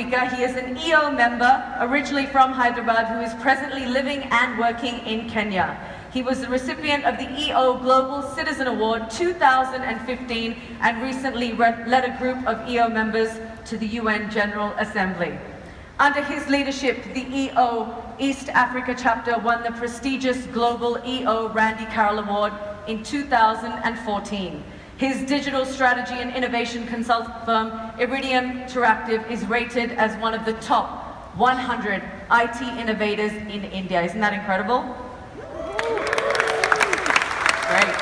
speaker. He is an EO member, originally from Hyderabad, who is presently living and working in Kenya. He was the recipient of the EO Global Citizen Award 2015 and recently led a group of EO members to the UN General Assembly. Under his leadership, the EO East Africa chapter won the prestigious Global EO Randy Carroll Award in 2014. His digital strategy and innovation consult firm, Iridium Interactive, is rated as one of the top 100 IT innovators in India. Isn't that incredible? Great.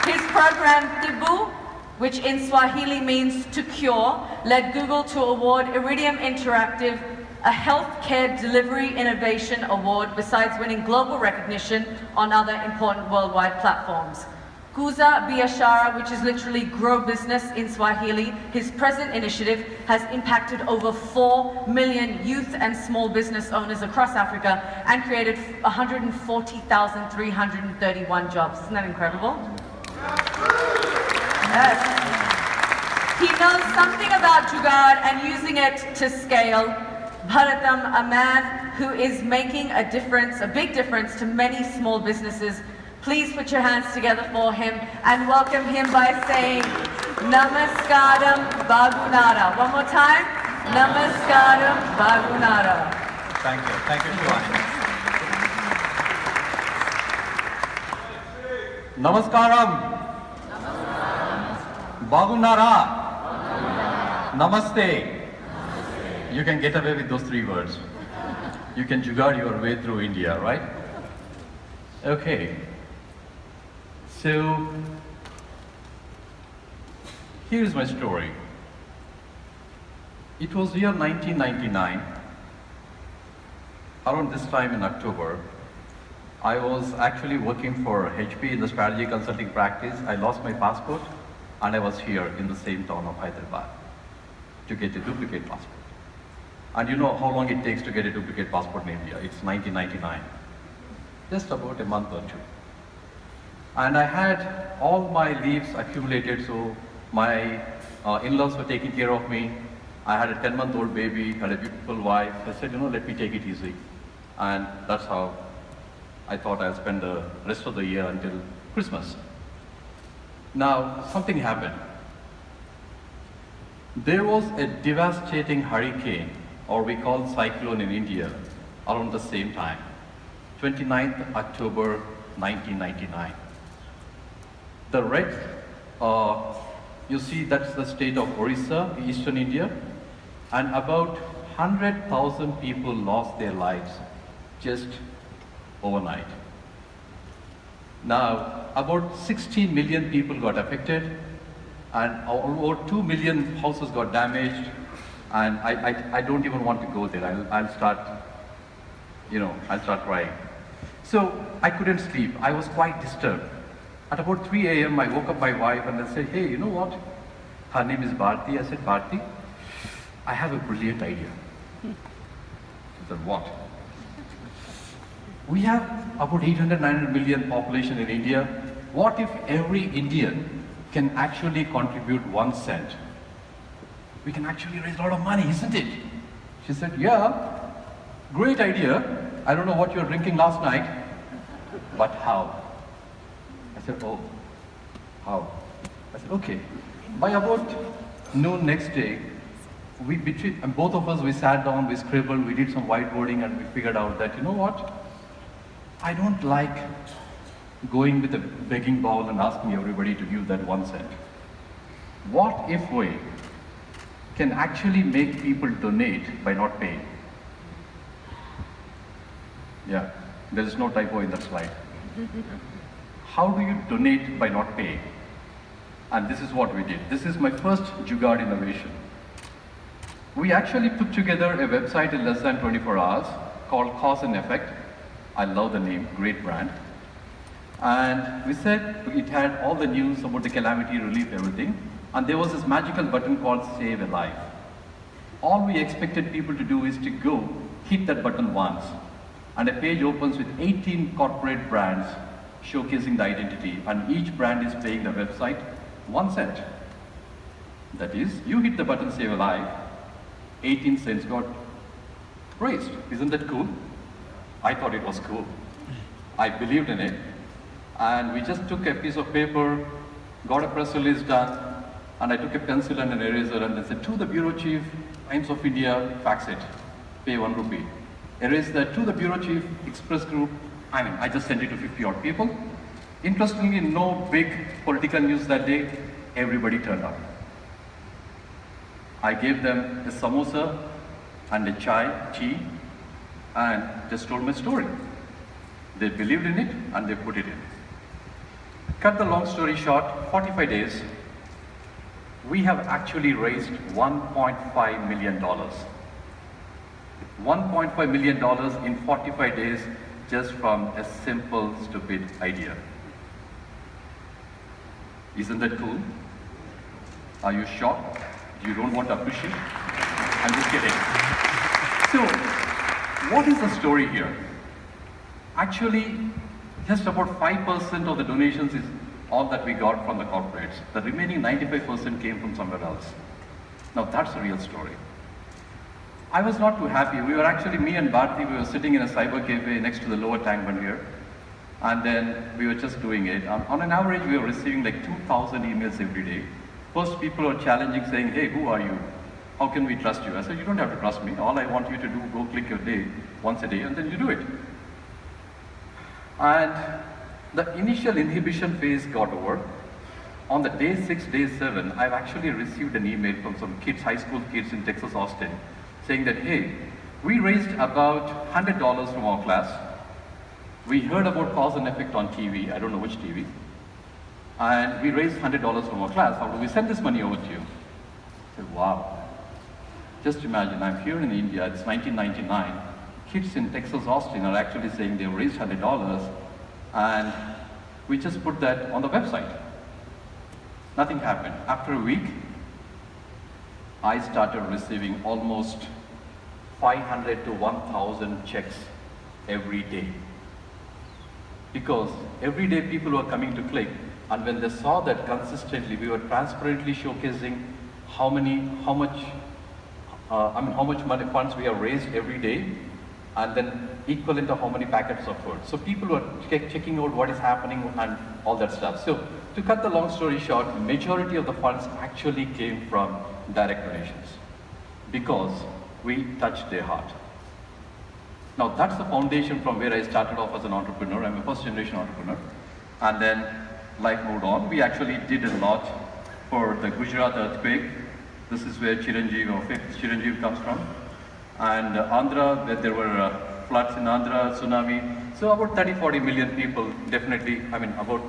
His program, Tibu, which in Swahili means to cure, led Google to award Iridium Interactive a Healthcare Delivery Innovation Award, besides winning global recognition on other important worldwide platforms. Kuza Biashara, which is literally grow business in Swahili, his present initiative has impacted over 4 million youth and small business owners across Africa and created 140,331 jobs. Isn't that incredible? Yes. He knows something about Jugaad and using it to scale. Bharatam, a man who is making a difference, a big difference to many small businesses. Please put your hands together for him and welcome him by saying Namaskaram Bagunara. One more time. Namaskaram Bagunara. Thank you, Shivani. Namaskaram. Bagunara. Namaste. You can get away with those 3 words. You can jugaad your way through India, right? Okay. So, here's my story. It was year 1999. Around this time in October, I was actually working for HP in the strategy consulting practice. I lost my passport and I was here in the same town of Hyderabad to get a duplicate passport. And you know how long it takes to get a duplicate passport in India. It's 1999. Just about a month or 2. And I had all my leaves accumulated, so my in-laws were taking care of me. I had a 10-month-old baby, had a beautiful wife. I said, let me take it easy. And that's how I thought I'll spend the rest of the year until Christmas. Now, something happened. There was a devastating hurricane, or we call cyclone in India, around the same time, 29th October 1999. The red, you see that's the state of Orissa, eastern India, and about 100,000 people lost their lives just overnight. Now, about 16 million people got affected, and over 2 million houses got damaged, and I don't even want to go there. I'll start crying. So I couldn't sleep. I was quite disturbed. At about 3 a.m., I woke up my wife and I said, hey, you know what? Her name is Bharti. I said, Bharti, I have a brilliant idea. She said, what? We have about 800, 900 million population in India. What if every Indian can actually contribute 1 cent? We can actually raise a lot of money, isn't it? She said, yeah, great idea. I don't know what you were drinking last night, but how? I said, oh, how? I said, okay. By about noon next day, both of us, we sat down, we scribbled, we did some whiteboarding, and we figured out that, you know what? I don't like going with a begging bowl and asking everybody to give that 1 cent. What if we can actually make people donate by not paying? Yeah, there is no typo in that slide. How do you donate by not paying? And this is what we did. This is my first Jugaad innovation. We actually put together a website in less than 24 hours called Cause and Effect. I love the name, great brand. And we said it had all the news about the calamity relief, everything. And there was this magical button called Save a Life. All we expected people to do is to go hit that button once. And a page opens with 18 corporate brands showcasing the identity, and each brand is paying the website 1 cent. That is, you hit the button Save a Life, 18 cents got raised. Isn't that cool? I thought it was cool. I believed in it. And we just took a piece of paper, got a press release done, and I took a pencil and an eraser and I said, to the Bureau Chief, Times of India, fax it, pay 1 rupee. Erase that to the Bureau Chief, Express Group. I just sent it to 50 odd people. Interestingly, no big political news that day, everybody turned up. I gave them a samosa and a tea, and just told my story. They believed in it and they put it in. Cut the long story short, 45 days, we have actually raised $1.5 million. $1.5 million in 45 days just from a simple, stupid idea. Isn't that cool? Are you shocked? You don't want to appreciate? I'm just kidding. So, what is the story here? Actually, just about 5% of the donations is all that we got from the corporates. The remaining 95% came from somewhere else. Now that's the real story. I was not too happy. We were actually, me and Bharti, we were sitting in a cyber cafe next to the lower tank bund here. And then we were just doing it. On an average, we were receiving like 2,000 emails every day. First, people are challenging, saying, hey, who are you? How can we trust you? I said, you don't have to trust me. All I want you to do, go click your day once a day, and then you do it. And the initial inhibition phase got over. On the day 6, day 7, I've actually received an email from some kids, high school kids in Texas, Austin, saying that, hey, we raised about $100 from our class. We heard about cause and effect on TV, I don't know which TV, and we raised $100 from our class. How do we send this money over to you? I said, wow. Just imagine, I'm here in India, it's 1999. Kids in Texas, Austin are actually saying they raised $100, and we just put that on the website. Nothing happened. After a week, I started receiving almost 500 to 1,000 checks every day. Because every day people were coming to click, and when they saw that consistently, we were transparently showcasing how much money funds we have raised every day, and then equivalent of how many packets of food. So people were checking out what is happening and all that stuff. So to cut the long story short, the majority of the funds actually came from direct donations because we touched their heart. Now that's the foundation from where I started off as an entrepreneur. I'm a first generation entrepreneur. And then life moved on. We actually did a lot for the Gujarat earthquake. This is where Chiranjeev, or fifth Chiranjeev comes from. And Andhra, where there were floods in Andhra, tsunami. So about 30-40 million people definitely, about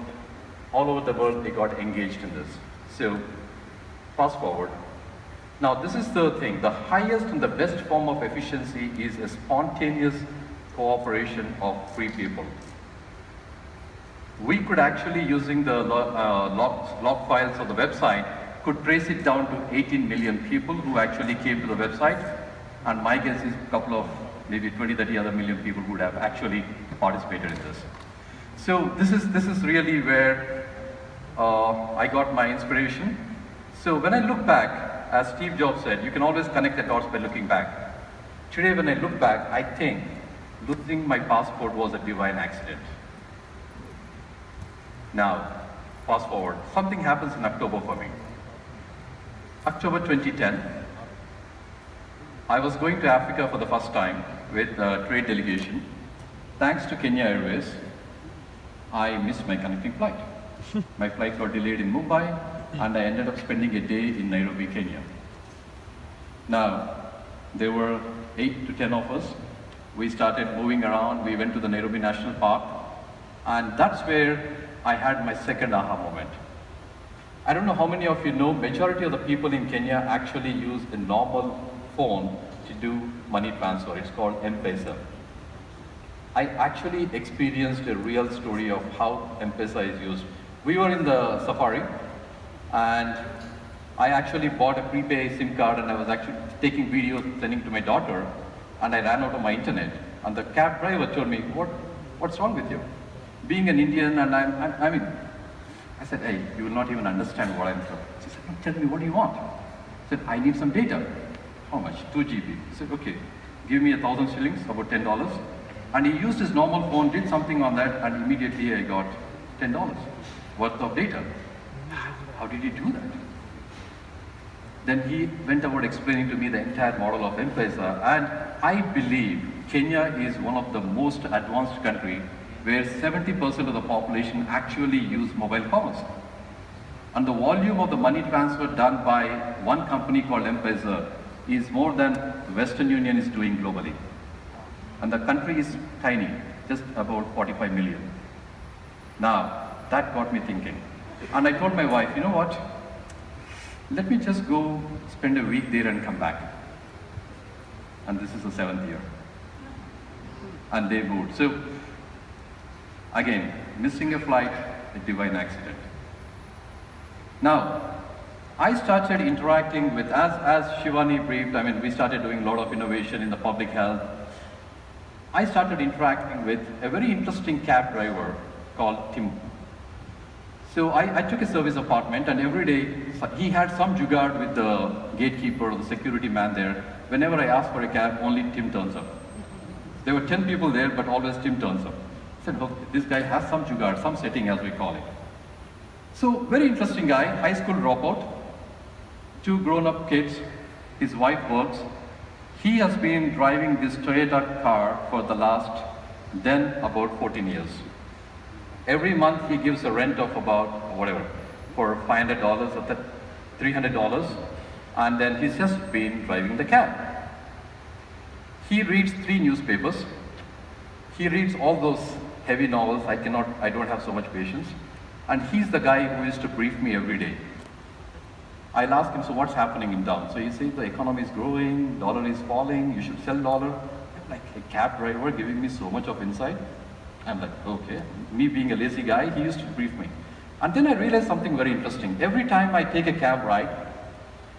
all over the world, they got engaged in this. So fast forward. Now this is the thing, the highest and the best form of efficiency is a spontaneous cooperation of free people. We could actually, using the log files of the website, could trace it down to 18 million people who actually came to the website. And my guess is a couple of, maybe 20, 30 other million people would have actually participated in this. So this is really where I got my inspiration. So when I look back, as Steve Jobs said, you can always connect the dots by looking back. Today when I look back, I think losing my passport was a divine accident. Now, fast forward, something happens in October for me. October 2010, I was going to Africa for the first time with a trade delegation. Thanks to Kenya Airways, I missed my connecting flight. My flight got delayed in Mumbai, and I ended up spending a day in Nairobi, Kenya. Now, there were 8 to 10 of us. We started moving around. We went to the Nairobi National Park, and that's where I had my second aha moment. I don't know how many of you know, majority of the people in Kenya actually use a normal phone to do money transfer. It's called M-Pesa. I actually experienced a real story of how M-Pesa is used. We were in the safari, and I actually bought a prepaid SIM card, and I was actually taking videos, sending to my daughter, and I ran out of my internet. And the cab driver told me, what's wrong with you? Being an Indian, and I said, hey, you will not even understand what I'm doing. She said, no, tell me, what do you want? I said, I need some data. how much? 2 GB. He said, okay, give me 1,000 shillings, about $10. And he used his normal phone, did something on that, and immediately I got $10 worth of data. How did he do that? Then he went about explaining to me the entire model of M-Pesa, and I believe Kenya is one of the most advanced countries where 70% of the population actually use mobile commerce. And the volume of the money transfer done by one company called M-Pesa is more than Western Union is doing globally. And the country is tiny, just about 45 million. Now, that got me thinking. And I told my wife, you know what? Let me just go spend a week there and come back. And this is the 7th year. And they moved. So, again, missing a flight, a divine accident. Now, I started interacting with, as Shivani briefed, I mean, we started doing a lot of innovation in the public health. I started interacting with a very interesting cab driver called Tim. So I took a service apartment, and every day he had some jugaad with the gatekeeper or the security man there. Whenever I asked for a cab, only Tim turns up. There were 10 people there, but always Tim turns up. I said, look, this guy has some jugaad, some setting as we call it. So very interesting guy, high school dropout, 2 grown-up kids, his wife works. He has been driving this Toyota car for the last, then about 14 years. Every month he gives a rent of about, whatever, for $500 or $300, and then he's just been driving the cab. He reads 3 newspapers. He reads all those heavy novels. I don't have so much patience. And he's the guy who used to brief me every day. I'll ask him, so what's happening in town? So he says, the economy is growing, dollar is falling, you should sell dollar. I'm like, a cab driver giving me so much of insight. I'm like, okay. Me being a lazy guy, he used to brief me. And then I realized something very interesting. Every time I take a cab ride,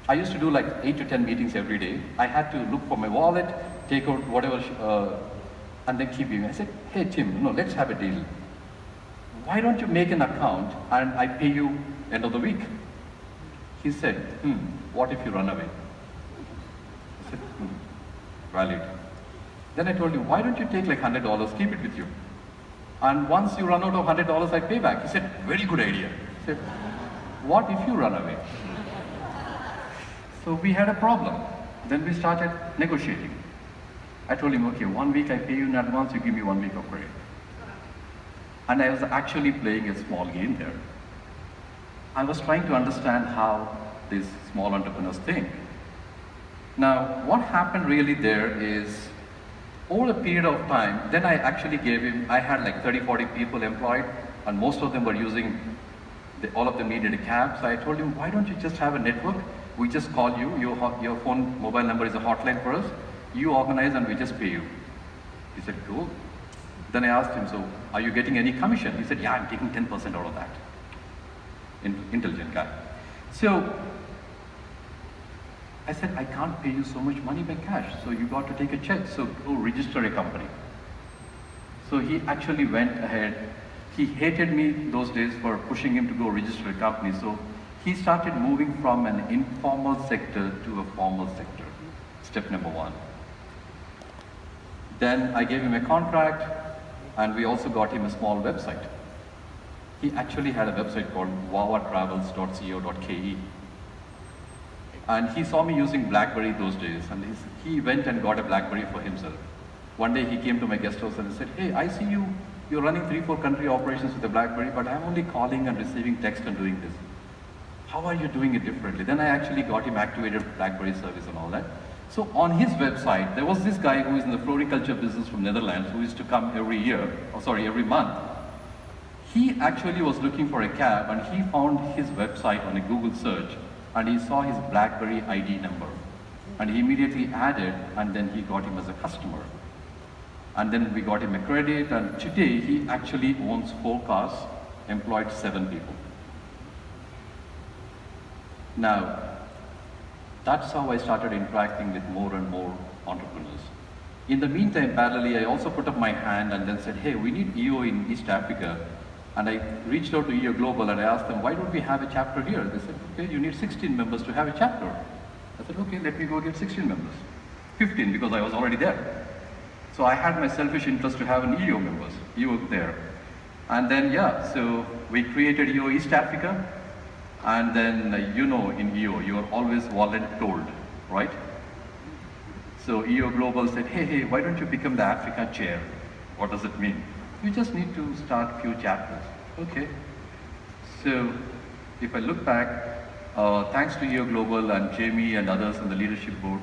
I used to do like 8 to 10 meetings every day. I had to look for my wallet, take out whatever, and then keep giving. I said, hey Tim, no, let's have a deal. Why don't you make an account and I pay you end of the week? He said, what if you run away? I said, valid. Then I told him, why don't you take like $100, keep it with you. And once you run out of $100, I pay back. He said, very good idea. I said, what if you run away? So we had a problem. Then we started negotiating. I told him, okay, 1 week I pay you in advance, you give me 1 week of credit. And I was actually playing a small game there. I was trying to understand how these small entrepreneurs think. Now, what happened really there is, over a period of time, then I actually gave him, I had like 30, 40 people employed, and most of them were using, all of them needed a cab. So I told him, why don't you just have a network? We just call you, your phone, mobile number is a hotline for us. You organize and we just pay you. He said, cool. Then I asked him, so are you getting any commission? He said, yeah, I'm taking 10% out of that. Intelligent guy. So I said, I can't pay you so much money by cash, so you got to take a check, so go register a company. So he actually went ahead. He hated me those days for pushing him to go register a company, so he started moving from an informal sector to a formal sector. Step number 1. Then I gave him a contract, and we also got him a small website. He actually had a website called wawatravels.co.ke. And he saw me using BlackBerry those days, and he went and got a BlackBerry for himself. One day he came to my guest house and said, hey, I see you're running 3-4 country operations with a BlackBerry, but I'm only calling and receiving text and doing this. How are you doing it differently? Then I actually got him activated BlackBerry service and all that. So on his website, there was this guy who is in the floriculture business from Netherlands who used to come every month. He actually was looking for a cab, and he found his website on a Google search, and he saw his BlackBerry ID number. And he immediately added, and then he got him as a customer. And then we got him a credit, and today he actually owns 4 cars, employed 7 people. Now, that's how I started interacting with more and more entrepreneurs. In the meantime, parallelly, I also put up my hand and then said, hey, we need EO in East Africa. And I reached out to EO Global and I asked them, why don't we have a chapter here? They said, okay, you need 16 members to have a chapter. I said, okay, let me go get 16 members. 15 because I was already there. So I had my selfish interest to have an EO members, EO there. And then, yeah, so we created EO East Africa. And then, in EO, you are always voluntold, right? So EO Global said, hey, why don't you become the Africa chair? What does it mean? You just need to start few chapters. Okay. So if I look back, thanks to EO Global and Jamie and others in the leadership board,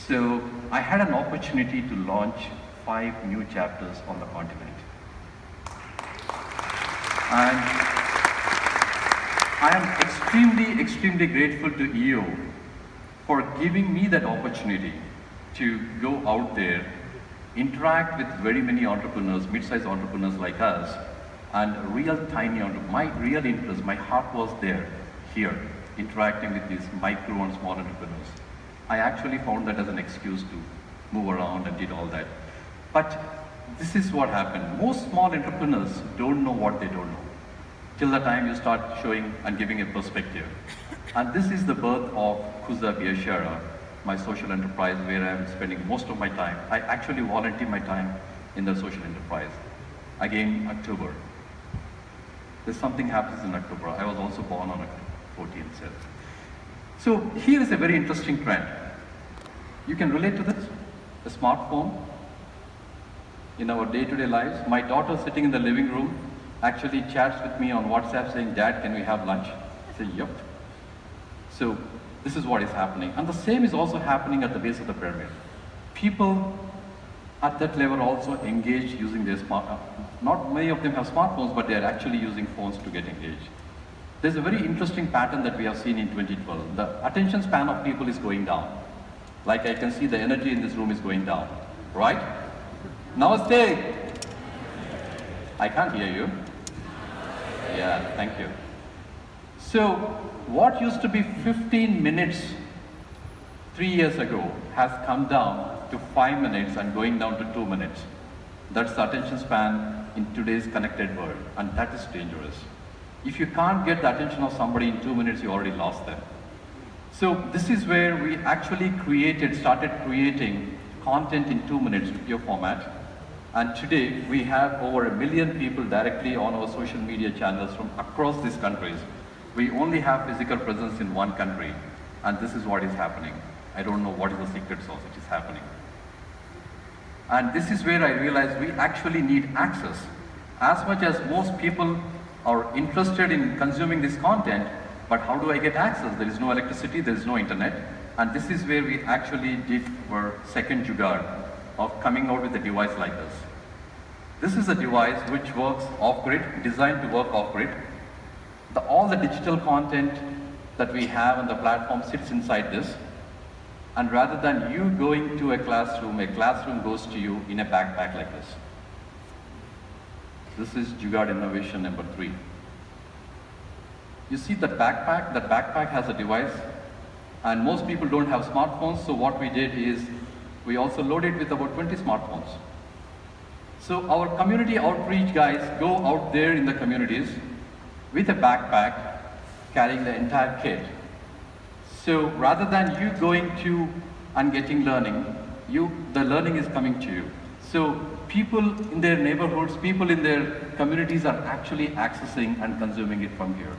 so I had an opportunity to launch 5 new chapters on the continent. And I am extremely grateful to EO for giving me that opportunity to go out there, interact with very many entrepreneurs, mid-sized entrepreneurs like us, and real tiny entrepreneurs. My real interest, my heart was there, here, interacting with these micro and small entrepreneurs. I actually found that as an excuse to move around and did all that. But this is what happened. Most small entrepreneurs don't know what they don't know, till the time you start showing and giving a perspective. And this is the birth of Kuza Biashara, my social enterprise, where I am spending most of my time. I actually volunteer my time in the social enterprise. Again, October. There's something happens in October. I was also born on October 14th. So here is a very interesting trend. You can relate to this, a smartphone in our day-to-day lives. My daughter sitting in the living room actually chats with me on WhatsApp saying, Dad, can we have lunch? I say, yep. So this is what is happening. And the same is also happening at the base of the pyramid. People at that level also engage using their not many of them have smartphones, but they are actually using phones to get engaged. There's a very interesting pattern that we have seen in 2012. The attention span of people is going down. Like I can see the energy in this room is going down, right? Namaste. I can't hear you. Yeah, thank you. So what used to be 15 minutes 3 years ago has come down to 5 minutes and going down to 2 minutes. That's the attention span in today's connected world, and that is dangerous. If you can't get the attention of somebody in 2 minutes, you already lost them. So this is where we actually started creating content in 2 minutes video format. And today we have over 1 million people directly on our social media channels from across these countries. We only have physical presence in one country, and this is what is happening. I don't know what is the secret sauce, it is happening. And this is where I realized we actually need access. As much as most people are interested in consuming this content, but how do I get access? There is no electricity, there is no internet. And this is where we actually did our second jugaad of coming out with a device like this. This is a device which works off-grid, designed to work off-grid. All the digital content that we have on the platform sits inside this. And rather than you going to a classroom goes to you in a backpack like this. This is jugaad innovation number 3. You see that backpack has a device, and most people don't have smartphones, so what we did is we also loaded with about 20 smartphones. So our community outreach guys go out there in the communities with a backpack carrying the entire kit. So rather than you going to and getting learning, the learning is coming to you. So people in their neighborhoods, people in their communities are actually accessing and consuming it from here.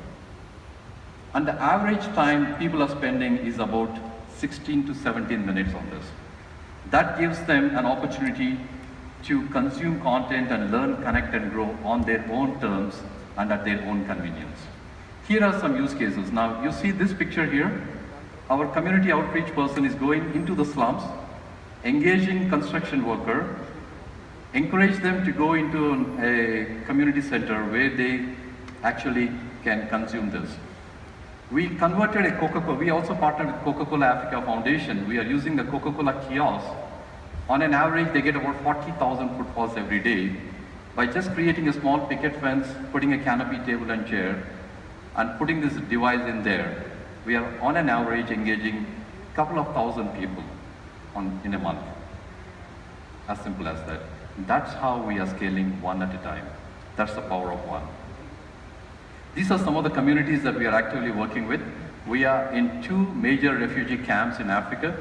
And the average time people are spending is about 16 to 17 minutes on this. That gives them an opportunity to consume content and learn, connect and grow on their own terms and at their own convenience. Here are some use cases. Now you see this picture here. Our community outreach person is going into the slums, engaging construction worker, encourage them to go into a community center where they actually can consume this. We converted a Coca-Cola, we also partnered with Coca-Cola Africa Foundation. We are using the Coca-Cola kiosk. On an average, they get about 40,000 footfalls every day by just creating a small picket fence, putting a canopy table and chair, and putting this device in there. We are on an average engaging a couple of thousand people in a month. As simple as that. That's how we are scaling one at a time. That's the power of one. These are some of the communities that we are actively working with. We are in 2 major refugee camps in Africa.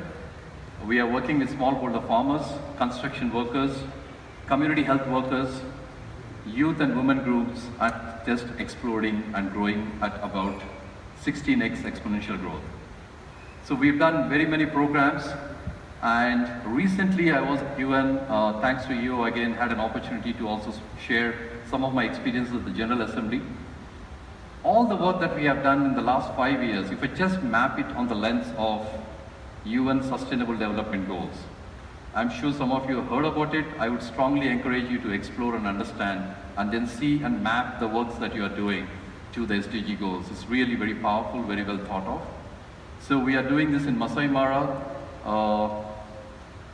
We are working with smallholder farmers, construction workers, community health workers, youth and women groups are just exploding and growing at about 16x exponential growth. So we've done very many programs, and recently I was given, thanks to EO again, had an opportunity to also share some of my experiences at the General Assembly. All the work that we have done in the last 5 years, if I just map it on the lens of UN Sustainable Development Goals, I'm sure some of you have heard about it. I would strongly encourage you to explore and understand and then see and map the works that you are doing to the SDG goals. It's really very powerful, very well thought of. So we are doing this in Masai Mara.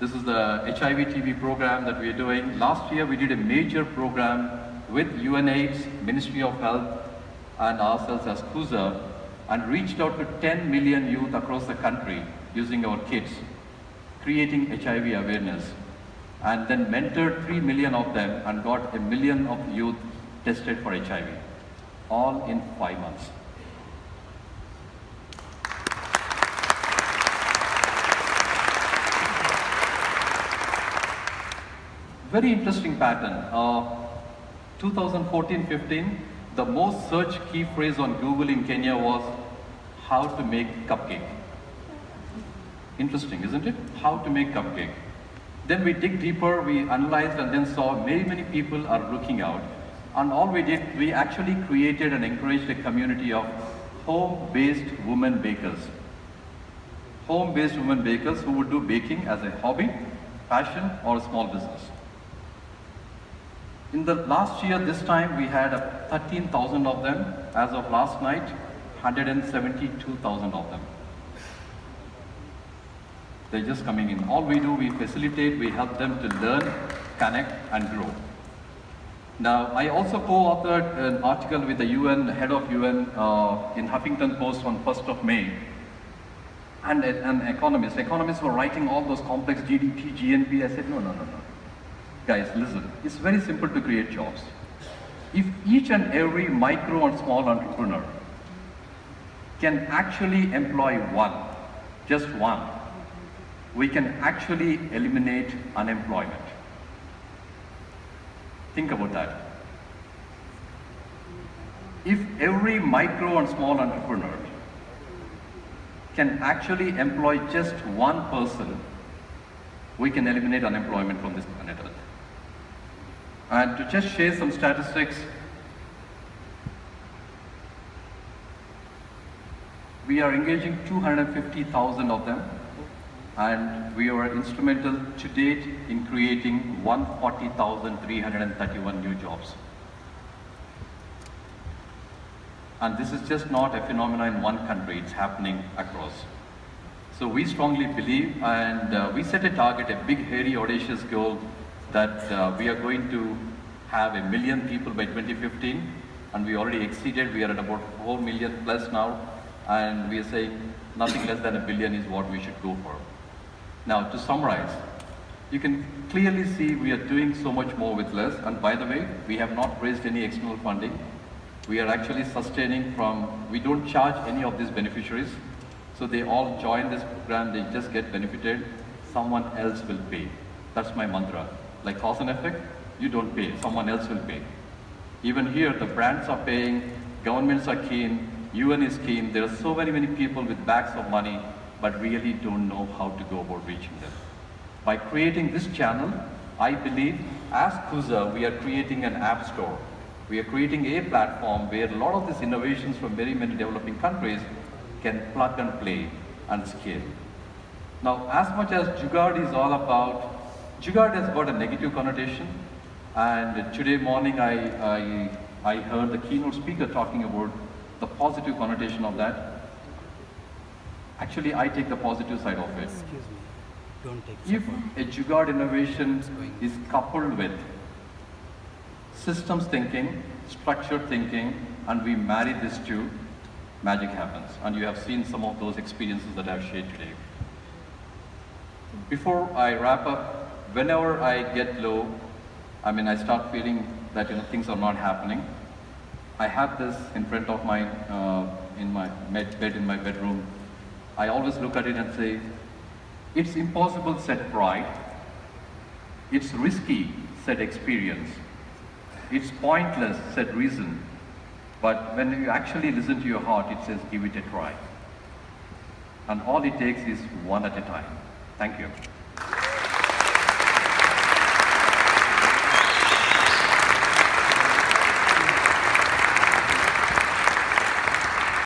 This is the HIV TB program that we are doing. Last year we did a major program with UNAIDS, Ministry of Health, and ourselves as KUSA, and reached out to 10 million youth across the country using our kits, creating HIV awareness, and then mentored 3 million of them and got 1 million of youth tested for HIV, all in 5 months. Very interesting pattern. 2014-15, the most searched key phrase on Google in Kenya was how to make cupcake. Interesting, isn't it? How to make cupcake. Then we dig deeper, we analyzed and then saw many people are looking out. And all we did, we actually created and encouraged a community of home-based women bakers. Home-based women bakers who would do baking as a hobby, passion, or a small business. In the last year, this time, we had 13,000 of them. As of last night, 172,000 of them. They're just coming in. All we do, we facilitate, we help them to learn, connect, and grow. Now, I also co-authored an article with the UN, head of UN, in Huffington Post on 1st of May. And an economist. Economists were writing all those complex GDP, GNP. I said, no. Guys, listen, it's very simple to create jobs. If each and every micro and small entrepreneur can actually employ one, just one, we can actually eliminate unemployment. Think about that. If every micro and small entrepreneur can actually employ just one person, we can eliminate unemployment from this planet Earth. And to just share some statistics, we are engaging 250,000 of them, and we are instrumental to date in creating 140,331 new jobs. And this is just not a phenomenon in one country, it's happening across. So we strongly believe, and we set a target, a big, hairy, audacious goal, that we are going to have 1 million people by 2015, and we already exceeded. We are at about 4 million plus now, and we are saying nothing less than 1 billion is what we should go for. Now, to summarize, you can clearly see we are doing so much more with less, and by the way, we have not raised any external funding. We are actually sustaining we don't charge any of these beneficiaries, so they all join this program, they just get benefited, someone else will pay. That's my mantra. Like cause and effect, you don't pay, someone else will pay. Even here, the brands are paying, governments are keen, UN is keen. There are so many people with bags of money, but really don't know how to go about reaching them. By creating this channel, I believe, as KUSA, we are creating an app store. We are creating a platform where a lot of these innovations from very many developing countries can plug and play and scale. Now, as much as Jugaad is all about, Jugaad has got a negative connotation, and today morning I heard the keynote speaker talking about the positive connotation of that. Actually, I take the positive side of it. Excuse me, don't take If a Jugaad innovation is coupled with systems thinking, structured thinking, and we marry these two, magic happens. And you have seen some of those experiences that I've shared today. Before I wrap up, whenever I get low, I start feeling that things are not happening. I have this in front of my in my bed in my bedroom, I always look at it and say, it's impossible, said pride. It's risky, said experience. It's pointless, said reason. But when you actually listen to your heart, it says, give it a try. And all it takes is one at a time. Thank you.